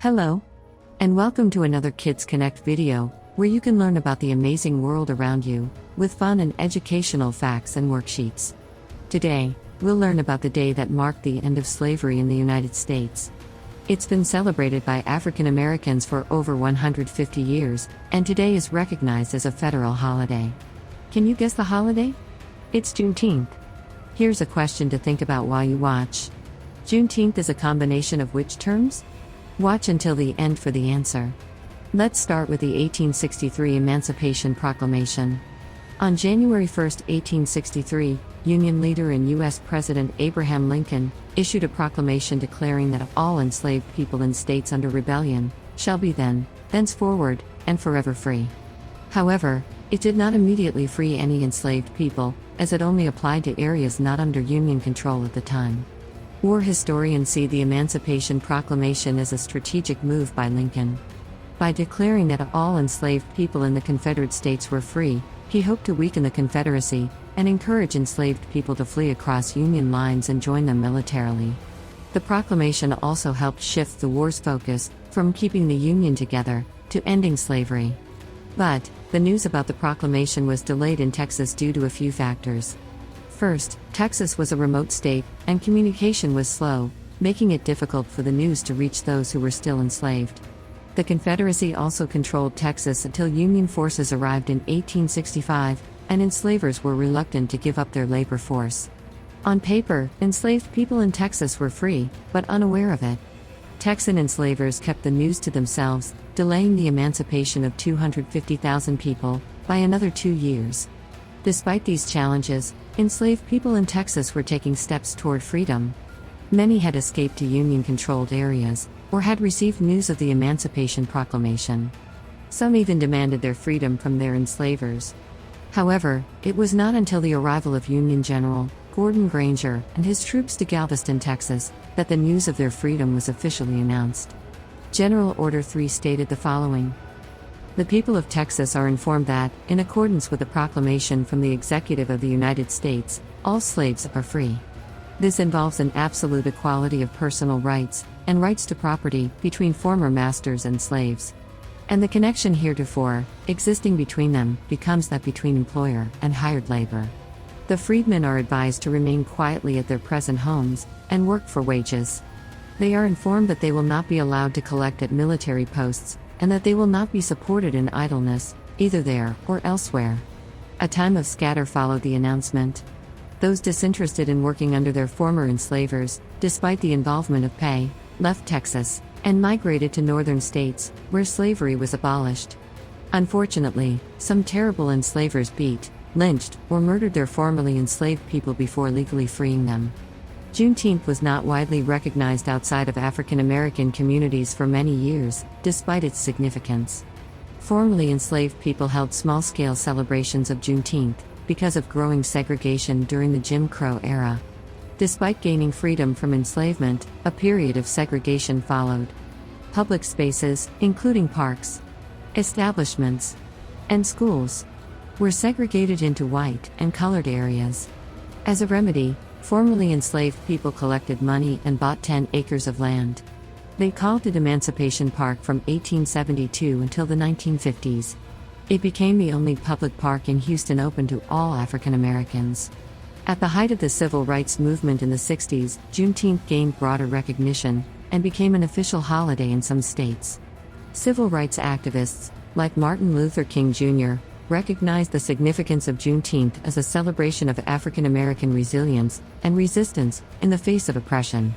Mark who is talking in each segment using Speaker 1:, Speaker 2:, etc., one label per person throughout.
Speaker 1: Hello, and welcome to another KidsKonnect video, where you can learn about the amazing world around you, with fun and educational facts and worksheets. Today, we'll learn about the day that marked the end of slavery in the United States. It's been celebrated by African Americans for over 150 years, and today is recognized as a federal holiday. Can you guess the holiday? It's Juneteenth. Here's a question to think about while you watch. Juneteenth is a combination of which terms? Watch until the end for the answer. Let's start with the 1863 Emancipation Proclamation. On January 1, 1863, Union leader and U.S. President Abraham Lincoln issued a proclamation declaring that all enslaved people in states under rebellion shall be thenceforward, and forever free. However, it did not immediately free any enslaved people, as it only applied to areas not under Union control at the time. War historians see the Emancipation Proclamation as a strategic move by Lincoln. By declaring that all enslaved people in the Confederate States were free, he hoped to weaken the Confederacy and encourage enslaved people to flee across Union lines and join them militarily. The proclamation also helped shift the war's focus from keeping the Union together to ending slavery. But the news about the proclamation was delayed in Texas due to a few factors. First, Texas was a remote state, and communication was slow, making it difficult for the news to reach those who were still enslaved. The Confederacy also controlled Texas until Union forces arrived in 1865, and enslavers were reluctant to give up their labor force. On paper, enslaved people in Texas were free, but unaware of it. Texan enslavers kept the news to themselves, delaying the emancipation of 250,000 people by another 2 years. Despite these challenges, enslaved people in Texas were taking steps toward freedom. Many had escaped to Union-controlled areas, or had received news of the Emancipation Proclamation. Some even demanded their freedom from their enslavers. However, it was not until the arrival of Union General Gordon Granger and his troops to Galveston, Texas, that the news of their freedom was officially announced. General Order 3 stated the following: "The people of Texas are informed that, in accordance with the proclamation from the Executive of the United States, all slaves are free. This involves an absolute equality of personal rights and rights to property between former masters and slaves. And the connection heretofore existing between them becomes that between employer and hired labor. The freedmen are advised to remain quietly at their present homes and work for wages. They are informed that they will not be allowed to collect at military posts, and that they will not be supported in idleness, either there or elsewhere." A time of scatter followed the announcement. Those disinterested in working under their former enslavers, despite the involvement of pay, left Texas and migrated to northern states, where slavery was abolished. Unfortunately, some terrible enslavers beat, lynched, or murdered their formerly enslaved people before legally freeing them. Juneteenth was not widely recognized outside of African American communities for many years, despite its significance. Formerly enslaved people held small-scale celebrations of Juneteenth because of growing segregation during the Jim Crow era. Despite gaining freedom from enslavement, a period of segregation followed. Public spaces, including parks, establishments, and schools, were segregated into white and colored areas. As a remedy, formerly enslaved people collected money and bought 10 acres of land. They called it Emancipation Park from 1872 until the 1950s. It became the only public park in Houston open to all African Americans. At the height of the civil rights movement in the 60s, Juneteenth gained broader recognition and became an official holiday in some states. Civil rights activists, like Martin Luther King Jr., recognized the significance of Juneteenth as a celebration of African American resilience and resistance in the face of oppression.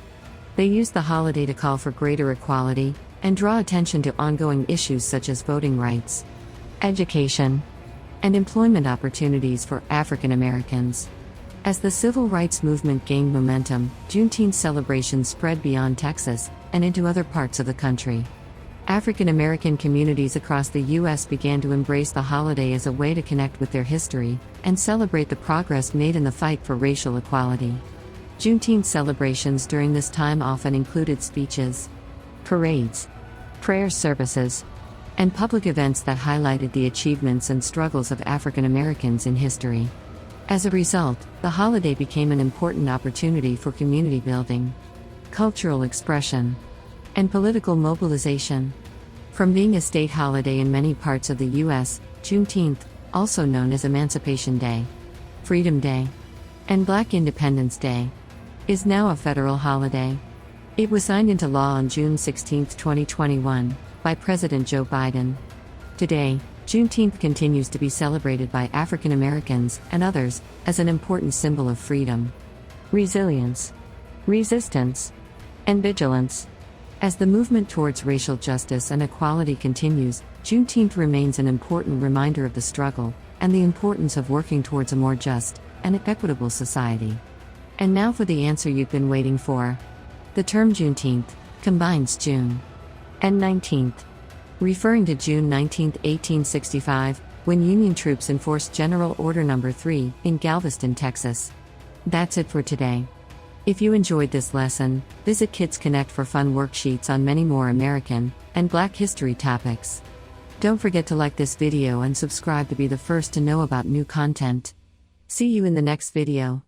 Speaker 1: They used the holiday to call for greater equality and draw attention to ongoing issues such as voting rights, education, and employment opportunities for African Americans. As the civil rights movement gained momentum, Juneteenth celebrations spread beyond Texas and into other parts of the country. African American communities across the U.S. began to embrace the holiday as a way to connect with their history and celebrate the progress made in the fight for racial equality. Juneteenth celebrations during this time often included speeches, parades, prayer services, and public events that highlighted the achievements and struggles of African Americans in history. As a result, the holiday became an important opportunity for community building, cultural expression, and political mobilization. From being a state holiday in many parts of the U.S., Juneteenth, also known as Emancipation Day, Freedom Day, and Black Independence Day, is now a federal holiday. It was signed into law on June 16, 2021, by President Joe Biden. Today, Juneteenth continues to be celebrated by African Americans and others as an important symbol of freedom, resilience, resistance, and vigilance. As the movement towards racial justice and equality continues, Juneteenth remains an important reminder of the struggle and the importance of working towards a more just and equitable society. And now for the answer you've been waiting for. The term Juneteenth combines June and 19th, referring to June 19, 1865, when Union troops enforced General Order No. 3 in Galveston, Texas. That's it for today. If you enjoyed this lesson, visit KidsKonnect for fun worksheets on many more American and Black history topics. Don't forget to like this video and subscribe to be the first to know about new content. See you in the next video.